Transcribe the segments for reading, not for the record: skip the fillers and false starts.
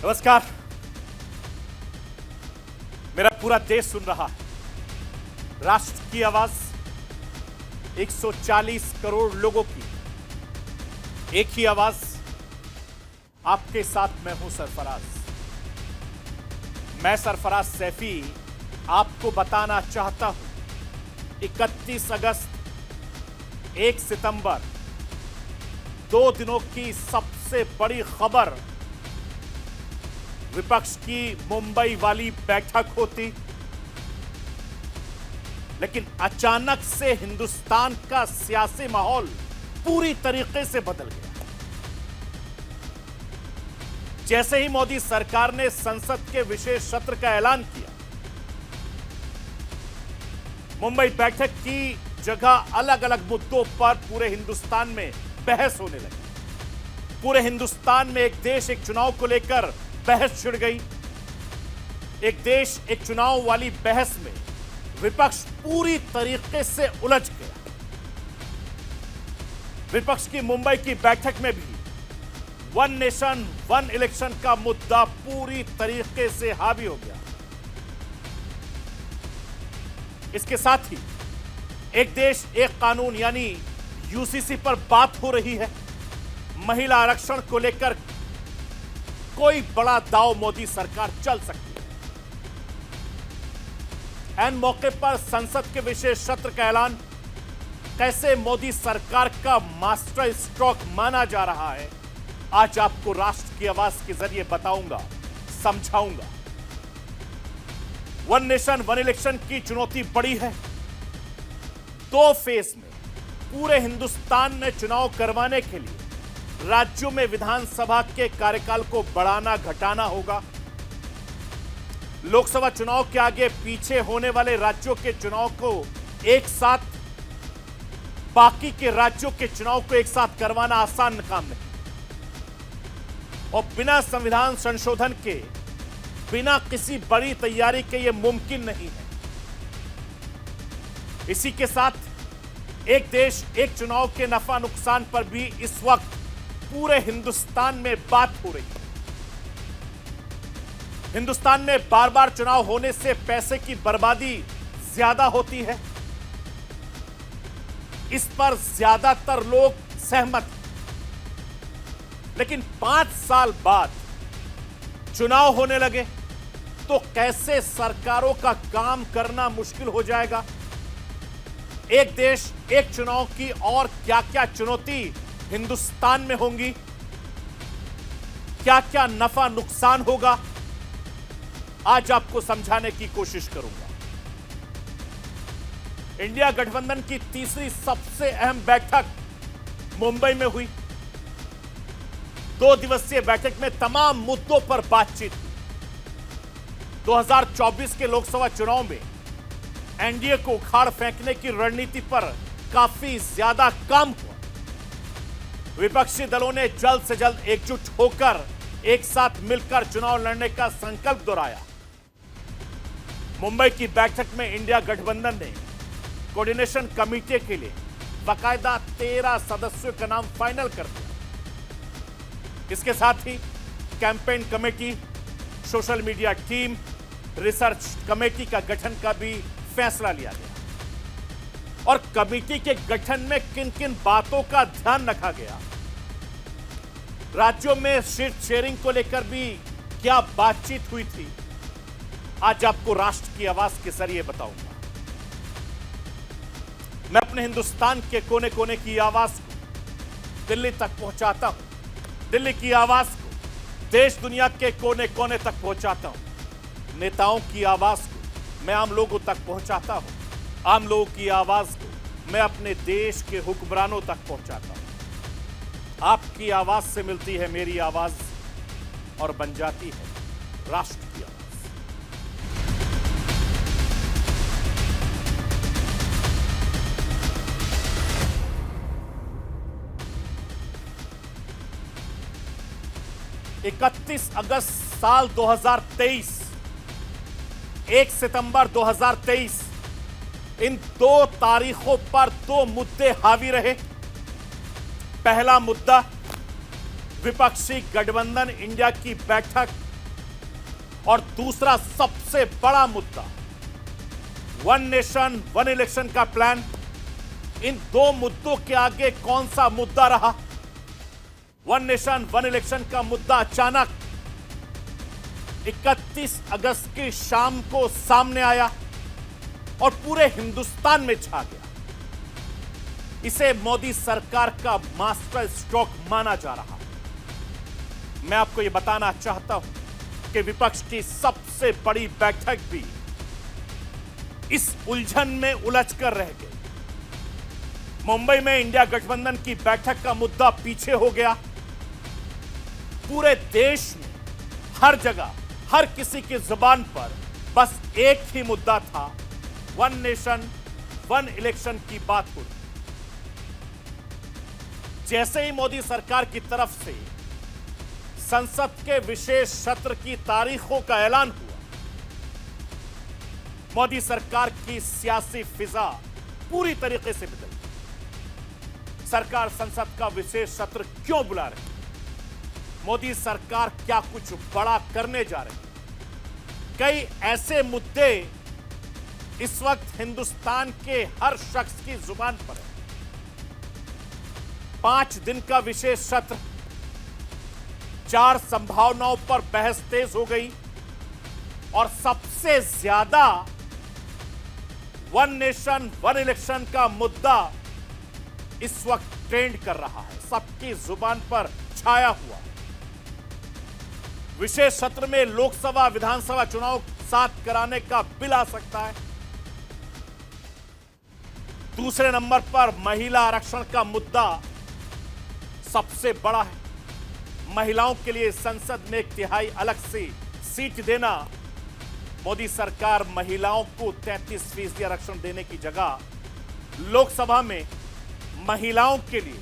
नमस्कार। मेरा पूरा देश सुन रहा है। राष्ट्र की आवाज 140 करोड़ लोगों की एक ही आवाज। आपके साथ मैं हूं सरफराज। मैं सरफराज सैफी आपको बताना चाहता हूं 31 अगस्त 1 सितंबर 2 दिनों की सबसे बड़ी खबर विपक्ष की मुंबई वाली बैठक होती, लेकिन अचानक से हिंदुस्तान का सियासी माहौल पूरी तरीके से बदल गया। जैसे ही मोदी सरकार ने संसद के विशेष सत्र का ऐलान किया, मुंबई बैठक की जगह अलग अलग मुद्दों पर पूरे हिंदुस्तान में बहस होने लगी। पूरे हिंदुस्तान में एक देश एक चुनाव को लेकर बहस छिड़ गई। एक देश एक चुनाव वाली बहस में विपक्ष पूरी तरीके से उलझ गया। विपक्ष की मुंबई की बैठक में भी वन नेशन वन इलेक्शन का मुद्दा पूरी तरीके से हावी हो गया। इसके साथ ही एक देश एक कानून यानी यूसीसी पर बात हो रही है। महिला आरक्षण को लेकर कोई बड़ा दांव मोदी सरकार चल सकती है। एन मौके पर संसद के विशेष सत्र का ऐलान कैसे मोदी सरकार का मास्टर स्ट्रोक माना जा रहा है, आज आपको राष्ट्र की आवाज के जरिए बताऊंगा, समझाऊंगा। वन नेशन वन इलेक्शन की चुनौती बड़ी है। 2 फेज में पूरे हिंदुस्तान में चुनाव करवाने के लिए राज्यों में विधानसभा के कार्यकाल को बढ़ाना घटाना होगा। लोकसभा चुनाव के आगे पीछे होने वाले राज्यों के चुनाव को एक साथ, बाकी के राज्यों के चुनाव को एक साथ करवाना आसान काम नहीं और बिना संविधान संशोधन के, बिना किसी बड़ी तैयारी के यह मुमकिन नहीं है। इसी के साथ एक देश एक चुनाव के नफा नुकसान पर भी इस वक्त पूरे हिंदुस्तान में बात हो रही है। हिंदुस्तान में बार बार चुनाव होने से पैसे की बर्बादी ज्यादा होती है। इस पर ज्यादातर लोग सहमत हैं। लेकिन 5 साल बाद चुनाव होने लगे तो कैसे सरकारों का काम करना मुश्किल हो जाएगा। एक देश एक चुनाव की और क्या क्या चुनौती हिंदुस्तान में होंगी, क्या क्या नफा नुकसान होगा, आज आपको समझाने की कोशिश करूंगा। इंडिया गठबंधन की तीसरी सबसे अहम बैठक मुंबई में हुई। 2 दिवसीय बैठक में तमाम मुद्दों पर बातचीत हुई। 2024 के लोकसभा चुनाव में एनडीए को उखाड़ फेंकने की रणनीति पर काफी ज्यादा काम हुआ। विपक्षी दलों ने जल्द से जल्द एकजुट होकर एक साथ मिलकर चुनाव लड़ने का संकल्प दोहराया। मुंबई की बैठक में इंडिया गठबंधन ने कोऑर्डिनेशन कमेटी के लिए बाकायदा 13 सदस्यों का नाम फाइनल कर दिया। इसके साथ ही campaign committee, social media team, research committee का गठन का भी फैसला लिया गया और कमेटी के गठन में किन किन बातों का ध्यान रखा गया, राज्यों में सीट शेयरिंग को लेकर भी क्या बातचीत हुई थी, आज आपको राष्ट्र की आवाज के जरिए बताऊंगा। मैं अपने हिंदुस्तान के कोने कोने की आवाज को दिल्ली तक पहुंचाता हूं। दिल्ली की आवाज को देश दुनिया के कोने कोने तक पहुंचाता हूं। नेताओं की आवाज को मैं आम लोगों तक पहुंचाता हूं। आम लोगों की आवाज को मैं अपने देश के हुक्मरानों तक पहुंचाता हूं। आपकी आवाज से मिलती है मेरी आवाज और बन जाती है राष्ट्र की आवाज। इकतीस अगस्त साल 2023, 1 सितंबर 2023, इन 2 तारीखों पर 2 मुद्दे हावी रहे। पहला मुद्दा विपक्षी गठबंधन इंडिया की बैठक और दूसरा सबसे बड़ा मुद्दा वन नेशन वन इलेक्शन का प्लान। इन दो मुद्दों के आगे कौन सा मुद्दा रहा? वन नेशन वन इलेक्शन का मुद्दा अचानक 31 अगस्त की शाम को सामने आया और पूरे हिंदुस्तान में छा गया। इसे मोदी सरकार का मास्टर स्ट्रोक माना जा रहा है। मैं आपको यह बताना चाहता हूं कि विपक्ष की सबसे बड़ी बैठक भी इस उलझन में उलझकर रह गई। मुंबई में इंडिया गठबंधन की बैठक का मुद्दा पीछे हो गया। पूरे देश में हर जगह हर किसी की जुबान पर बस एक ही मुद्दा था, वन नेशन वन इलेक्शन की बात हो रही। जैसे ही मोदी सरकार की तरफ से संसद के विशेष सत्र की तारीखों का ऐलान हुआ, मोदी सरकार की सियासी फिजा पूरी तरीके से बदल गई। सरकार संसद का विशेष सत्र क्यों बुला रही? मोदी सरकार क्या कुछ बड़ा करने जा रही? कई ऐसे मुद्दे इस वक्त हिंदुस्तान के हर शख्स की जुबान पर है। 5 दिन का विशेष सत्र, 4 संभावनाओं पर बहस तेज हो गई और सबसे ज्यादा वन नेशन वन इलेक्शन का मुद्दा इस वक्त ट्रेंड कर रहा है, सबकी जुबान पर छाया हुआ। विशेष सत्र में लोकसभा विधानसभा चुनाव साथ कराने का बिल आ सकता है। दूसरे नंबर पर महिला आरक्षण का मुद्दा सबसे बड़ा है। महिलाओं के लिए संसद में 1/3 अलग से सीट देना, मोदी सरकार महिलाओं को 33% आरक्षण देने की जगह लोकसभा में महिलाओं के लिए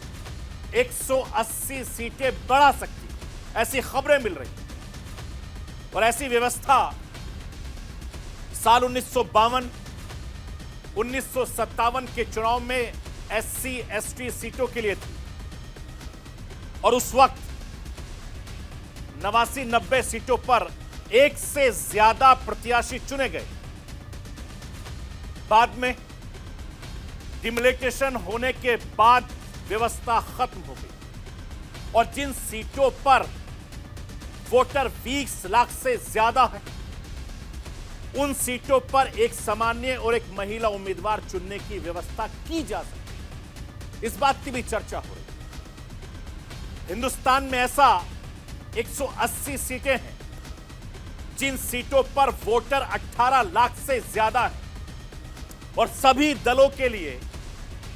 180 सीटें बढ़ा सकती है, ऐसी खबरें मिल रही। और ऐसी व्यवस्था साल 1952 1957 के चुनाव में SC ST सीटों के लिए थी और उस वक्त 89-90 सीटों पर एक से ज्यादा प्रत्याशी चुने गए। बाद में डिमोलिटेशन होने के बाद व्यवस्था खत्म हो गई और जिन सीटों पर वोटर 20 लाख से ज्यादा है, उन सीटों पर एक सामान्य और एक महिला उम्मीदवार चुनने की व्यवस्था की जा सकती। इस बात की भी चर्चा हो रही है। हिंदुस्तान में ऐसा 180 सीटें हैं जिन सीटों पर वोटर 18 लाख से ज्यादा है और सभी दलों के लिए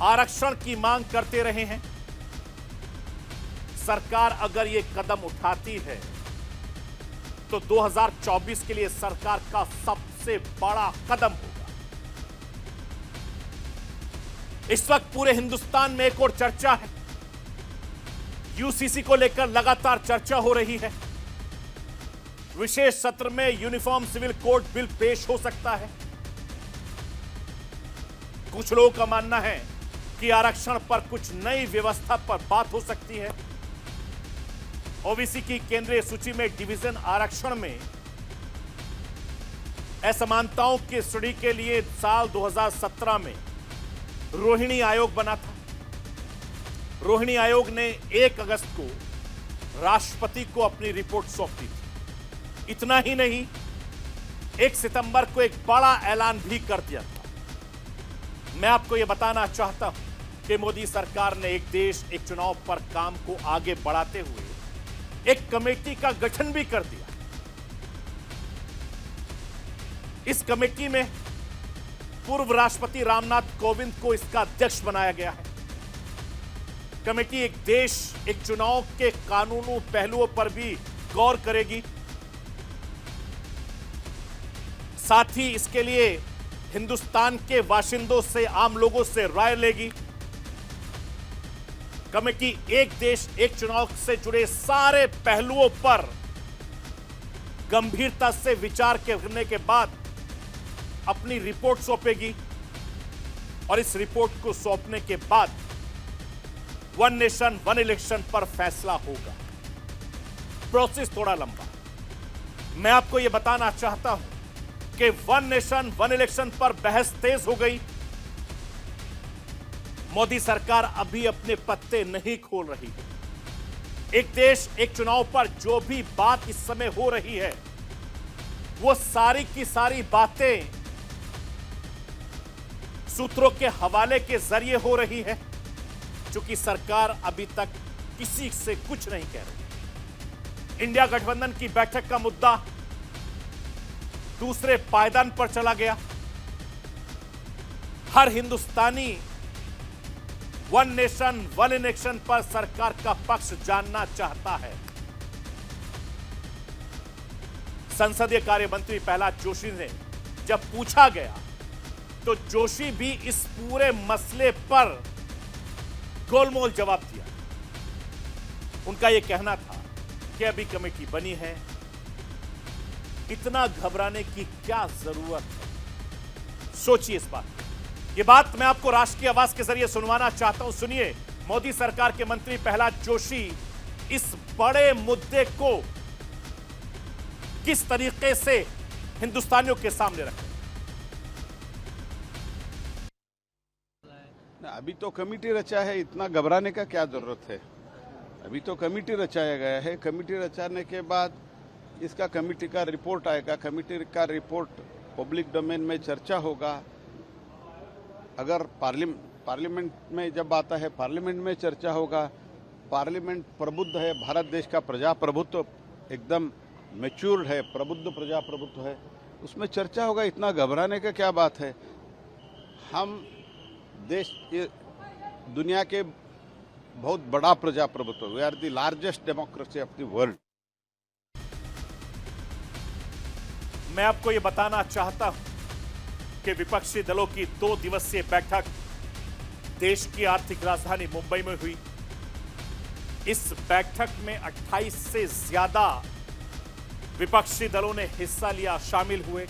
आरक्षण की मांग करते रहे हैं। सरकार अगर यह कदम उठाती है तो 2024 के लिए सरकार का सबसे बड़ा कदम होगा। इस वक्त पूरे हिंदुस्तान में एक और चर्चा है। यूसीसी को लेकर लगातार चर्चा हो रही है। विशेष सत्र में यूनिफॉर्म सिविल कोड बिल पेश हो सकता है। कुछ लोगों का मानना है कि आरक्षण पर कुछ नई व्यवस्था पर बात हो सकती है। ओबीसी की केंद्रीय सूची में डिवीजन आरक्षण में असमानताओं की स्टडी के लिए साल 2017 में रोहिणी आयोग बना था। रोहिणी आयोग ने 1 अगस्त को राष्ट्रपति को अपनी रिपोर्ट सौंपी थी। इतना ही नहीं, 1 सितंबर को एक बड़ा ऐलान भी कर दिया था। मैं आपको यह बताना चाहता हूं कि मोदी सरकार ने एक देश एक चुनाव पर काम को आगे बढ़ाते हुए एक कमेटी का गठन भी कर दिया। इस कमेटी में पूर्व राष्ट्रपति रामनाथ कोविंद को इसका अध्यक्ष बनाया गया है। कमेटी एक देश एक चुनाव के कानूनी पहलुओं पर भी गौर करेगी। साथ ही इसके लिए हिंदुस्तान के बाशिंदों से, आम लोगों से राय लेगी। कमेटी एक देश एक चुनाव से जुड़े सारे पहलुओं पर गंभीरता से विचार करने के बाद अपनी रिपोर्ट सौंपेगी और इस रिपोर्ट को सौंपने के बाद वन नेशन वन इलेक्शन पर फैसला होगा। प्रोसेस थोड़ा लंबा है। मैं आपको यह बताना चाहता हूं कि वन नेशन वन इलेक्शन पर बहस तेज हो गई। मोदी सरकार अभी अपने पत्ते नहीं खोल रही है। एक देश एक चुनाव पर जो भी बात इस समय हो रही है, वो सारी की सारी बातें सूत्रों के हवाले के जरिए हो रही है, क्योंकि सरकार अभी तक किसी से कुछ नहीं कह रही। इंडिया गठबंधन की बैठक का मुद्दा दूसरे पायदान पर चला गया। हर हिंदुस्तानी वन नेशन वन इलेक्शन पर सरकार का पक्ष जानना चाहता है। संसदीय कार्य मंत्री प्रहलाद जोशी ने जब पूछा गया तो जोशी भी इस पूरे मसले पर गोलमोल जवाब दिया। उनका यह कहना था कि अभी कमेटी बनी है, इतना घबराने की क्या जरूरत है। सोचिए इस बात पर। यह बात मैं आपको राष्ट्र की आवाज के जरिए सुनवाना चाहता हूं। सुनिए मोदी सरकार के मंत्री प्रहलाद जोशी इस बड़े मुद्दे को किस तरीके से हिंदुस्तानियों के सामने रखें। अभी तो कमेटी रचा है, इतना घबराने का क्या जरूरत है। अभी तो कमेटी रचाया गया है। कमेटी रचाने के बाद इसका कमेटी का रिपोर्ट आएगा। कमेटी का रिपोर्ट पब्लिक डोमेन में चर्चा होगा। अगर पार्लियामेंट में जब आता है, पार्लियामेंट में चर्चा होगा। पार्लियामेंट प्रबुद्ध है, भारत देश का प्रजाप्रभुत्व एकदम मैच्योर्ड है, प्रबुद्ध प्रजाप्रभुत्व है, उसमें चर्चा होगा। इतना घबराने का क्या बात है। हम देश दुनिया के बहुत बड़ा प्रजाप्रभुत्व, we are the largest democracy of the world. मैं आपको यह बताना चाहता हूं कि विपक्षी दलों की 2 दिवसीय बैठक देश की आर्थिक राजधानी मुंबई में हुई। इस बैठक में 28 से ज्यादा विपक्षी दलों ने हिस्सा लिया, शामिल हुए।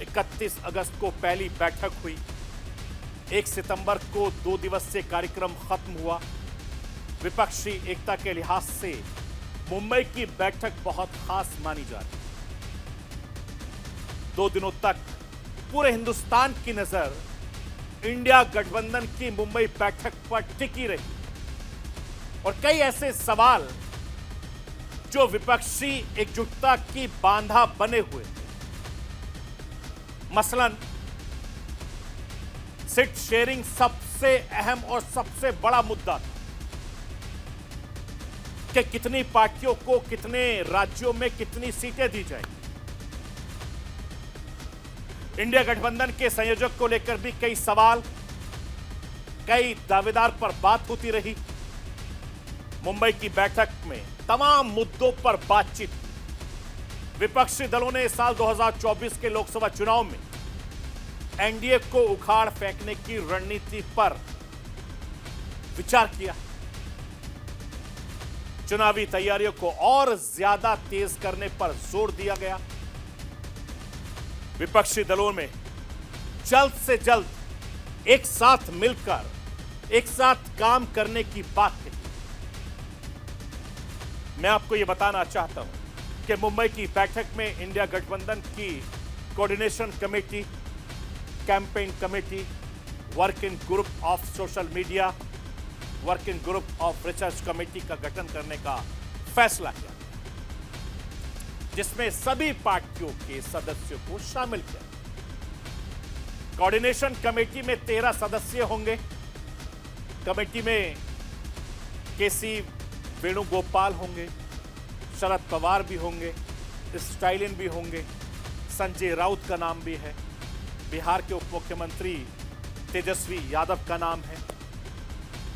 31 अगस्त को पहली बैठक हुई। 1 सितंबर को 2 दिवसीय कार्यक्रम खत्म हुआ। विपक्षी एकता के लिहाज से मुंबई की बैठक बहुत खास मानी जा रही है। 2 दिनों तक पूरे हिंदुस्तान की नजर इंडिया गठबंधन की मुंबई बैठक पर टिकी रही और कई ऐसे सवाल जो विपक्षी एकजुटता की बांधा बने हुए थे। मसलन सीट शेयरिंग सबसे अहम और सबसे बड़ा मुद्दा था कि कितनी पार्टियों को कितने राज्यों में कितनी सीटें दी जाएंगी। इंडिया गठबंधन के संयोजक को लेकर भी कई सवाल, कई दावेदार पर बात होती रही। मुंबई की बैठक में तमाम मुद्दों पर बातचीत हुई। विपक्षी दलों ने इस साल 2024 के लोकसभा चुनाव में एनडीए को उखाड़ फेंकने की रणनीति पर विचार किया। चुनावी तैयारियों को और ज्यादा तेज करने पर जोर दिया गया। विपक्षी दलों में जल्द से जल्द एक साथ मिलकर एक साथ काम करने की बात कही। मैं आपको यह बताना चाहता हूं कि मुंबई की बैठक में इंडिया गठबंधन की coordination committee, campaign committee, working group of social media, working group of research committee का गठन करने का फैसला किया, जिसमें सभी पार्टियों के सदस्यों को शामिल किया। कोऑर्डिनेशन कमेटी में 13 सदस्य होंगे। कमेटी में केसी वेणुगोपाल होंगे, शरद पवार भी होंगे, स्टालिन भी होंगे, संजय राउत का नाम भी है, बिहार के उप मुख्यमंत्री तेजस्वी यादव का नाम है,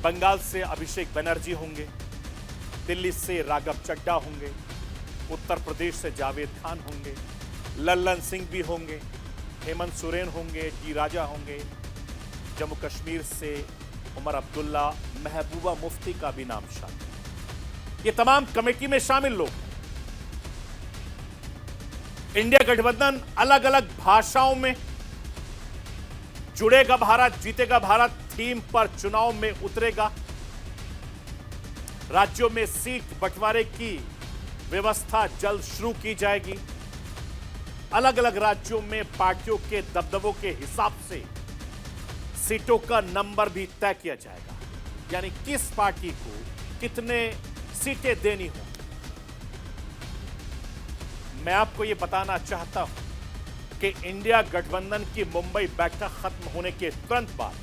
बंगाल से अभिषेक बनर्जी होंगे, दिल्ली से राघव चड्ढा होंगे, उत्तर प्रदेश से जावेद खान होंगे, लल्लन सिंह भी होंगे, हेमंत सोरेन होंगे, डी राजा होंगे, जम्मू कश्मीर से उमर अब्दुल्ला, महबूबा मुफ्ती का भी नाम शामिल। ये तमाम कमेटी में शामिल लोग हैं। इंडिया गठबंधन अलग अलग भाषाओं में जुड़ेगा भारत, जीतेगा भारत थीम पर चुनाव में उतरेगा। राज्यों में सीट बंटवारे की व्यवस्था जल्द शुरू की जाएगी। अलग अलग राज्यों में पार्टियों के दबदबों के हिसाब से सीटों का नंबर भी तय किया जाएगा, यानी किस पार्टी को कितने सीटें देनी होंगी। मैं आपको यह बताना चाहता हूं कि इंडिया गठबंधन की मुंबई बैठक खत्म होने के तुरंत बाद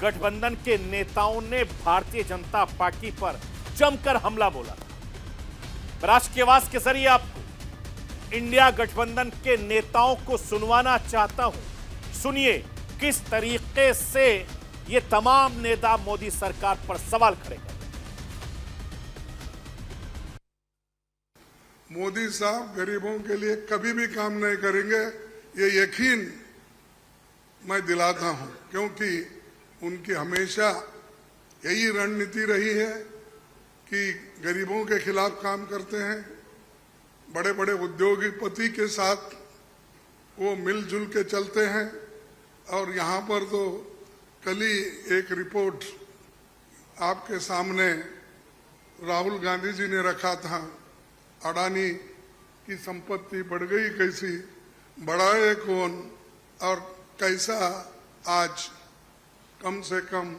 गठबंधन के नेताओं ने भारतीय जनता पार्टी पर जमकर हमला बोला था। राष्ट्र की आवाज के जरिए आपको इंडिया गठबंधन के नेताओं को सुनवाना चाहता हूं। सुनिए किस तरीके से ये तमाम नेता मोदी सरकार पर सवाल खड़े कर रहे हैं। मोदी साहब गरीबों के लिए कभी भी काम नहीं करेंगे, ये यकीन मैं दिलाता हूं, क्योंकि उनकी हमेशा यही रणनीति रही है कि गरीबों के खिलाफ काम करते हैं। बड़े बड़े उद्योगपति के साथ वो मिलजुल के चलते हैं। और यहाँ पर तो कल ही एक रिपोर्ट आपके सामने राहुल गांधी जी ने रखा था, अडानी की संपत्ति बढ़ गई कैसी, बढ़ाए कौन, और कैसा आज कम से कम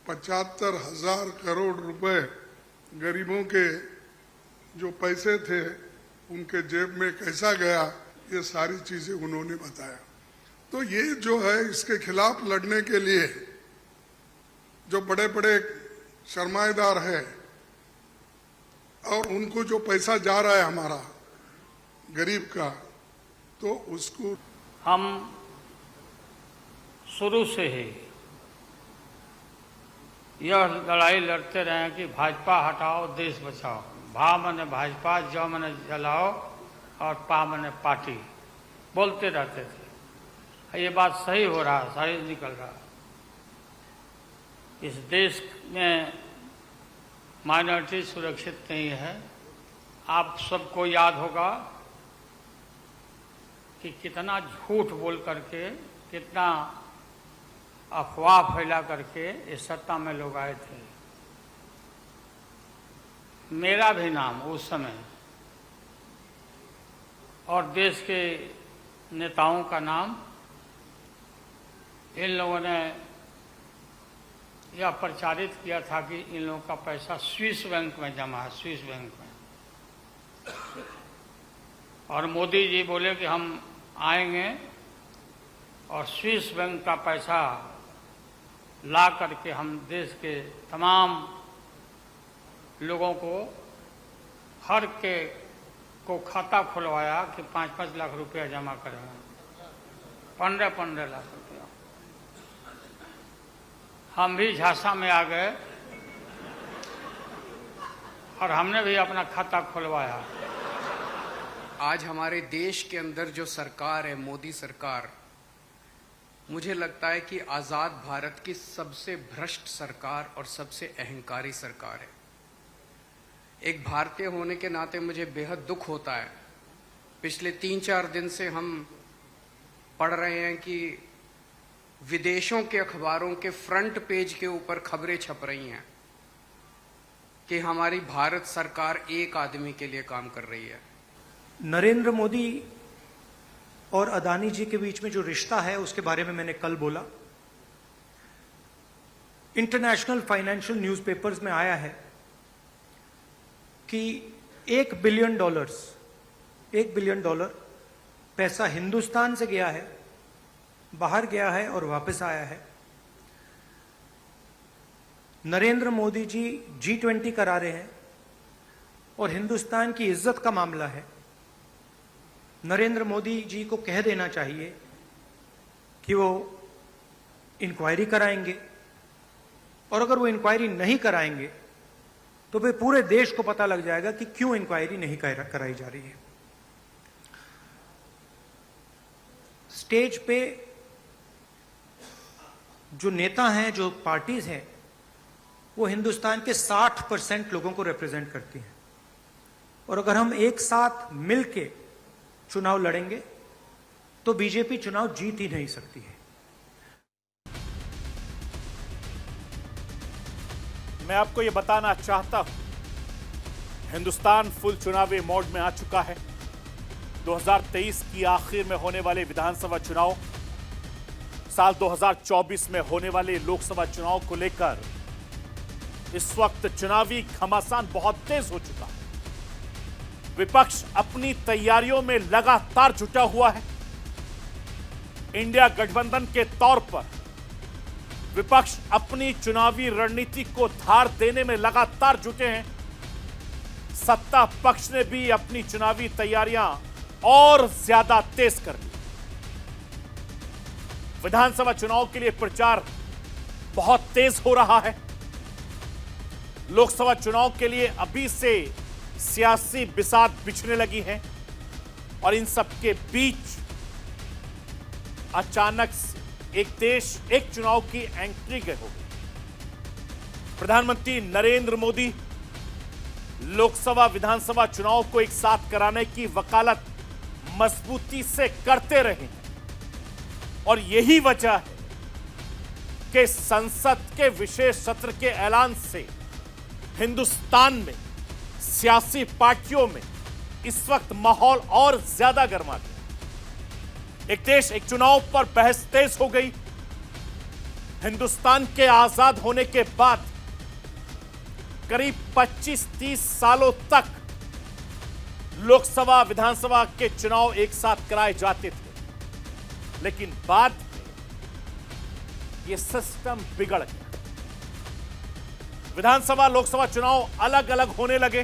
75,000 करोड़ रुपए गरीबों के जो पैसे थे उनके जेब में कैसा गया, ये सारी चीजें उन्होंने बताया। तो ये जो है, इसके खिलाफ लड़ने के लिए जो बड़े बड़े सरमाएदार है और उनको जो पैसा जा रहा है हमारा गरीब का, तो उसको हम शुरू से ही यह लड़ाई लड़ते रहे हैं कि भाजपा हटाओ देश बचाओ। भा मने भाजपा, ज मने जलाओ और पा मने पार्टी बोलते रहते थे। ये बात सही हो रहा है, सही निकल रहा है। इस देश में माइनॉरिटी सुरक्षित नहीं है। आप सबको याद होगा कि कितना झूठ बोल करके, कितना अफवाह फैला करके इस सत्ता में लोग आए थे। मेरा भी नाम उस समय और देश के नेताओं का नाम इन लोगों ने यह प्रचारित किया था कि इन लोगों का पैसा स्विस बैंक में जमा है, स्विस बैंक में। और मोदी जी बोले कि हम आएंगे और स्विस बैंक का पैसा ला करके हम देश के तमाम लोगों को, हर के को खाता खुलवाया कि 5-5 लाख रुपया जमा करें, 15-15 लाख रुपया। हम भी झांसा में आ गए और हमने भी अपना खाता खुलवाया। आज हमारे देश के अंदर जो सरकार है, मोदी सरकार, मुझे लगता है कि आज़ाद भारत की सबसे भ्रष्ट सरकार और सबसे अहंकारी सरकार है। एक भारतीय होने के नाते मुझे बेहद दुख होता है। पिछले 3-4 दिन से हम पढ़ रहे हैं कि विदेशों के अखबारों के फ्रंट पेज के ऊपर खबरें छप रही हैं कि हमारी भारत सरकार एक आदमी के लिए काम कर रही है। नरेंद्र मोदी और अदानी जी के बीच में जो रिश्ता है उसके बारे में मैंने कल बोला। इंटरनेशनल फाइनेंशियल न्यूज़पेपर्स में आया है कि $1 बिलियन पैसा हिंदुस्तान से गया है, बाहर गया है और वापस आया है। नरेंद्र मोदी जी G20 करा रहे हैं और हिंदुस्तान की इज्जत का मामला है। नरेंद्र मोदी जी को कह देना चाहिए कि वो इंक्वायरी कराएंगे, और अगर वो इंक्वायरी नहीं कराएंगे तो फिर पूरे देश को पता लग जाएगा कि क्यों इंक्वायरी नहीं कराई जा रही है। स्टेज पे जो नेता हैं, जो पार्टीज हैं, वो हिंदुस्तान के 60% लोगों को रिप्रेजेंट करती हैं, और अगर हम एक साथ मिलके चुनाव लड़ेंगे तो बीजेपी चुनाव जीत ही नहीं सकती है। मैं आपको यह बताना चाहता हूं हिंदुस्तान फुल चुनावी मोड में आ चुका है। 2023 की आखिर में होने वाले विधानसभा चुनाव, साल 2024 में होने वाले लोकसभा चुनाव को लेकर इस वक्त चुनावी घमासान बहुत तेज हो चुका है। विपक्ष अपनी तैयारियों में लगातार जुटा हुआ है। इंडिया गठबंधन के तौर पर विपक्ष अपनी चुनावी रणनीति को धार देने में लगातार जुटे हैं। सत्ता पक्ष ने भी अपनी चुनावी तैयारियां और ज्यादा तेज कर दी। विधानसभा चुनाव के लिए प्रचार बहुत तेज हो रहा है। लोकसभा चुनाव के लिए अभी से सियासी बिसात बिछने लगी है और इन सब के बीच अचानक से एक देश एक चुनाव की एंट्री हो गई। प्रधानमंत्री नरेंद्र मोदी लोकसभा विधानसभा चुनाव को एक साथ कराने की वकालत मजबूती से करते रहे हैं और यही वजह है कि संसद के विशेष सत्र के ऐलान से हिंदुस्तान में सियासी पार्टियों में इस वक्त माहौल और ज्यादा गर्मा गया। एक देश एक चुनाव पर बहस तेज हो गई। हिंदुस्तान के आजाद होने के बाद करीब 25-30 सालों तक लोकसभा विधानसभा के चुनाव एक साथ कराए जाते थे, लेकिन बाद में यह सिस्टम बिगड़ गया। विधानसभा लोकसभा चुनाव अलग अलग होने लगे।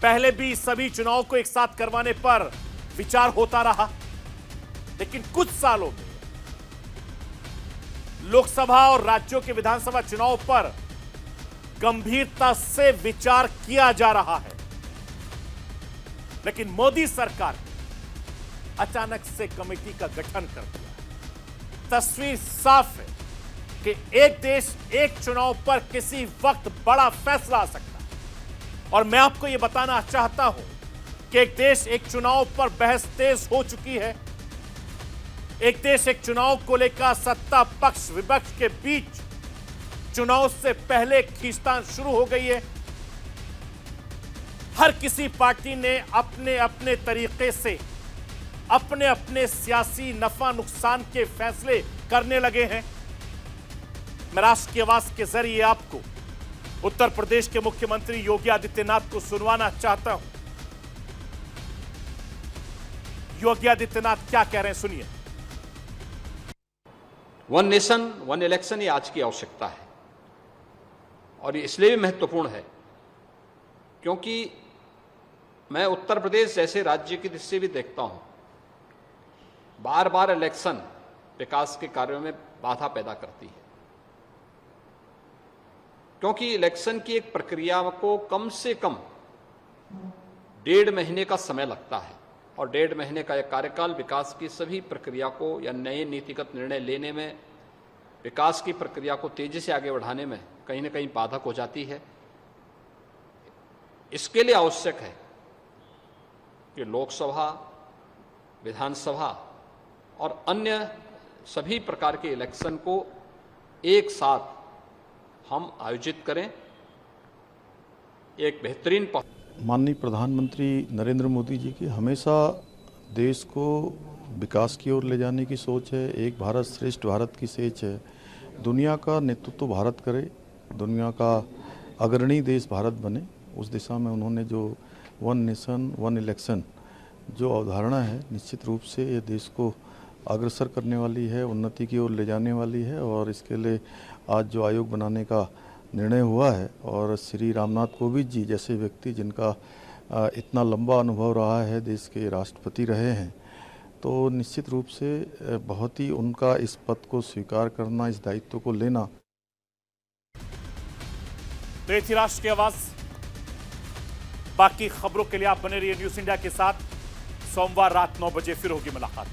पहले भी सभी चुनाव को एक साथ करवाने पर विचार होता रहा, लेकिन कुछ सालों में लोकसभा और राज्यों के विधानसभा चुनाव पर गंभीरता से विचार किया जा रहा है। लेकिन मोदी सरकार ने अचानक से कमेटी का गठन कर दिया। तस्वीर साफ है कि एक देश एक चुनाव पर किसी वक्त बड़ा फैसला आ सकता है और मैं आपको यह बताना चाहता हूं कि एक देश एक चुनाव पर बहस तेज हो चुकी है। एक देश एक चुनाव को लेकर सत्ता पक्ष विपक्ष के बीच चुनाव से पहले खींचतान शुरू हो गई है। हर किसी पार्टी ने अपने अपने तरीके से अपने अपने सियासी नफा नुकसान के फैसले करने लगे हैं। मैं राष्ट्र की आवाज के जरिए आपको उत्तर प्रदेश के मुख्यमंत्री योगी आदित्यनाथ को सुनवाना चाहता हूं। योगी आदित्यनाथ क्या कह रहे हैं, सुनिए। वन नेशन वन इलेक्शन ये आज की आवश्यकता है और ये इसलिए भी महत्वपूर्ण है क्योंकि मैं उत्तर प्रदेश जैसे राज्य की दृष्टि से भी देखता हूं, बार बार इलेक्शन विकास के कार्यों में बाधा पैदा करती है, क्योंकि इलेक्शन की एक प्रक्रिया को कम से कम 1.5 महीने का समय लगता है और 1.5 महीने का यह कार्यकाल विकास की सभी प्रक्रिया को या नए नीतिगत निर्णय लेने में, विकास की प्रक्रिया को तेजी से आगे बढ़ाने में कहीं न कहीं बाधक हो जाती है। इसके लिए आवश्यक है कि लोकसभा, विधानसभा और अन्य सभी प्रकार के इलेक्शन को एक साथ हम आयोजित करें। एक बेहतरीन माननीय प्रधानमंत्री नरेंद्र मोदी जी की हमेशा देश को विकास की ओर ले जाने की सोच है। एक भारत श्रेष्ठ भारत की सोच है। दुनिया का नेतृत्व भारत करे, दुनिया का अग्रणी देश भारत बने, उस दिशा में उन्होंने जो वन नेशन वन इलेक्शन जो अवधारणा है, निश्चित रूप से ये देश को अग्रसर करने वाली है, उन्नति की ओर ले जाने वाली है। और इसके लिए आज जो आयोग बनाने का निर्णय हुआ है और श्री रामनाथ कोविंद जी जैसे व्यक्ति जिनका इतना लंबा अनुभव रहा है, देश के राष्ट्रपति रहे हैं, तो निश्चित रूप से बहुत ही उनका इस पद को स्वीकार करना, इस दायित्व को लेना। तो ये थी राष्ट्र की आवाज। बाकी खबरों के लिए आप बने रहिए न्यूज़ इंडिया के साथ। सोमवार रात 9 बजे फिर होगी मुलाकात।